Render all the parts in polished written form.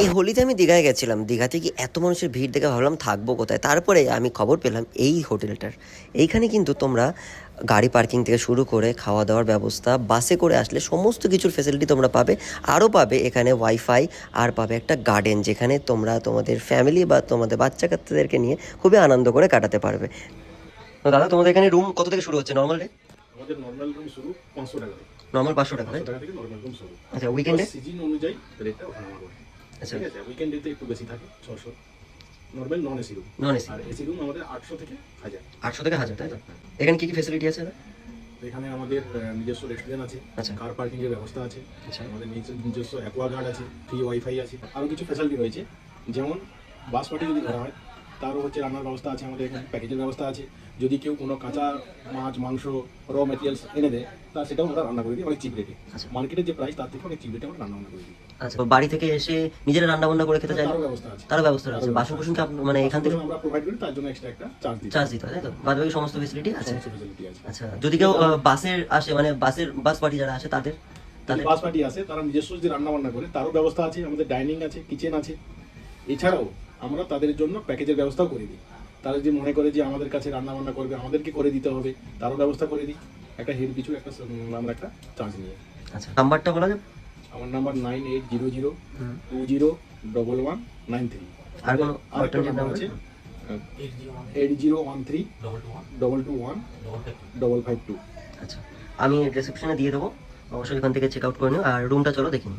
এই হোলিতে আমি দীঘায় গেছিলাম। দীঘাতে কি এত মানুষের ভিড় দেখে ভাবলাম থাকবো কোথায়। তারপরে আমি খবর পেলাম এই হোটেলটার। এইখানে কিন্তু তোমরা গাড়ি পার্কিং থেকে শুরু করে খাওয়া দাওয়ার ব্যবস্থা, বাসে করে আসলে সমস্ত কিছুর ফ্যাসিলিটি তোমরা পাবে। আরও পাবে এখানে ওয়াইফাই, আর পাবে একটা গার্ডেন যেখানে তোমরা তোমাদের ফ্যামিলি বা তোমাদের বাচ্চা কাচ্চাদেরকে নিয়ে খুবই আনন্দ করে কাটাতে পারবে। তো দাদা, তোমাদের এখানে রুম কত থেকে শুরু হচ্ছে নর্মাল রে? আমাদের নরমাল রুম শুরু 500 টাকা থেকে। নর্মাল 500 টাকা, 500 টাকা থেকে নরমাল রুম শুরু। আচ্ছা উইকেন্ডে? সিজন অনুযায়ী রেটটা ওঠানামা করে। আচ্ছা ঠিক আছে, উইকেন্ডেতে একটু বেশি থাকে 600। Normal non AC room. Non AC আর এসি রুম আমাদের 800 থেকে 1000। 800 থেকে 1000, তাই তো? এখানে কি কি ফ্যাসিলিটি আছে দাদা? এখানে আমাদের নিজস্ব রেস্টুরেন্ট আছে, আচ্ছা। কার পার্কিং এর ব্যবস্থা আছে, আচ্ছা। আমাদের নিজস্ব অ্যাকোয়াগার্ড আছে, ফ্রি ওয়াইফাই আছে, আরো কিছু ফ্যাসিলিটি রয়েছে। যেমন বাস পার্টি যদি ধরা হয় তারও হচ্ছে রান্নার ব্যবস্থা আছে, আমাদের এখানে প্যাকেজের ব্যবস্থা আছে। যদি কেউ কোনো কাঁচা মাছ মাংস র মেটেরিয়ালস এনে দেয় তা সেটাও আমরা রান্না করে দিই অনেক চিপ রেটে। আচ্ছা। মার্কেটের যে প্রাইস তার থেকে অনেক চিপ রেটে আমরা রান্না করে দিই। আচ্ছা, তো বাড়ি থেকে এসে নিজেরা রান্না বান্না করে খেতে চাইলে তারও ব্যবস্থা আছে। তারও ব্যবস্থা রয়েছে? বাসন কুসন কি মানে এখান থেকে আমরা প্রোভাইড করি, তার জন্য এক্সট্রা একটা চার্জ দিই। চার্জ দিতে হয়, তাই তো? বাদ বাকি সমস্ত ফেসিলিটি আছে? সমস্ত ফ্যাসিলিটি আছে। আচ্ছা, যদি কেউ বাসের আসে, মানে বাস পার্টি যারা আসে তাদের তাদের বাস পার্টি আছে, তারা নিজস্ব যে রান্না বান্না করে তারও ব্যবস্থা আছে। আমাদের ডাইনিং আছে, কিচেন আছে। এছাড়াও আমরা তাদের জন্য প্যাকেজের ব্যবস্থাও করে দিই। তারা যদি মনে করে যে আমাদের কাছে রান্না বান্না করবে, আমাদেরকে করে দিতে হবে, তারও ব্যবস্থা করে দিই। একটা হেড পিছু একটা আমরা একটা চার্জ নিয়ে। আচ্ছা, নাম্বারটা বলা যাবে? আমার নাম্বার 9800201193। আর কোনো আরেকটা নাম্বার আছে 8013 221 552। আচ্ছা, আমি ডেসক্রিপশনে দিয়ে দেবো, অবশ্যই এখান থেকে চেক আউট করে নিও। আর রুমটা চলো দেখি।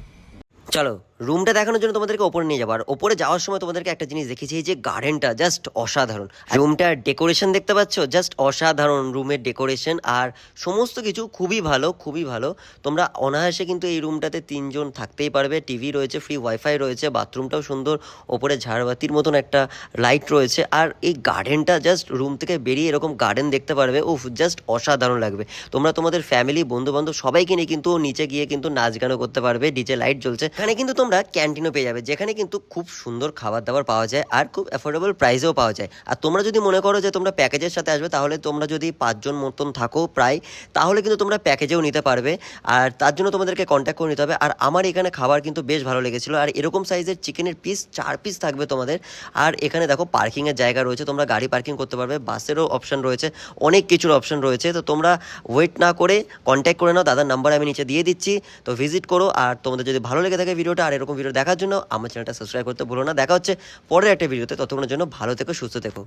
চলো, রুমটা দেখানোর জন্য তোমাদেরকে ওপরে নিয়ে যাবো। আর ওপরে যাওয়ার সময় তোমাদেরকে একটা জিনিস দেখিয়েছি, এই যে গার্ডেনটা জাস্ট অসাধারণ। আর রুমটার ডেকোরেশন দেখতে পাচ্ছ, জাস্ট অসাধারণ রুমের ডেকোরেশন। আর সমস্ত কিছু খুবই ভালো, খুবই ভালো। তোমরা অনায়াসে কিন্তু এই রুমটাতে 3 জন থাকতেই পারবে। টিভি রয়েছে, ফ্রি ওয়াইফাই রয়েছে, বাথরুমটাও সুন্দর, ওপরে ঝাড়বাতির মতন একটা লাইট রয়েছে। আর এই গার্ডেনটা জাস্ট রুম থেকে বেরিয়ে এরকম গার্ডেন দেখতে পারবে, উফ জাস্ট অসাধারণ লাগবে। তোমরা তোমাদের ফ্যামিলি বন্ধু বান্ধব সবাইকে নিয়ে কিন্তু নিচে গিয়ে কিন্তু নাচ গানও করতে পারবে, ডিজে লাইট জ্বলছে। এখানে কিন্তু তোমরা ক্যান্টিনও পেয়ে যাবে, যেখানে কিন্তু খুব সুন্দর খাবার দাবার পাওয়া যায় আর খুব অ্যাফোর্ডেবল প্রাইসেও পাওয়া যায়। আর তোমরা যদি মনে করো যে তোমরা প্যাকেজের সাথে আসবে, তাহলে তোমরা যদি 5 জন মতন থাকো প্রায়, তাহলে কিন্তু তোমরা প্যাকেজেও নিতে পারবে। আর তার জন্য তোমাদেরকে কন্ট্যাক্ট করে নিতে হবে। আর আমার এখানে খাবার কিন্তু বেশ ভালো লেগেছিলো। আর এরকম সাইজের চিকেনের পিস 4 পিস থাকবে তোমাদের। আর এখানে দেখো পার্কিংয়ের জায়গা রয়েছে, তোমরা গাড়ি পার্কিং করতে পারবে, বাসেরও অপশন রয়েছে, অনেক কিছুর অপশন রয়েছে। তো তোমরা ওয়েট না করে কন্ট্যাক্ট করে নাও, দাদার নাম্বার আমি নিচে দিয়ে দিচ্ছি, তো ভিজিট করো। আর তোমাদের যদি ভালো লেগে থাকে ভিডিওটা আর এরকম ভিডিও দেখার জন্য আমার চ্যানেলটা সাবস্ক্রাইব করতে ভুলো না। দেখা হচ্ছে পরের একটা ভিডিওতে, ততক্ষণের জন্য ভালো থেকো, সুস্থ থেকো।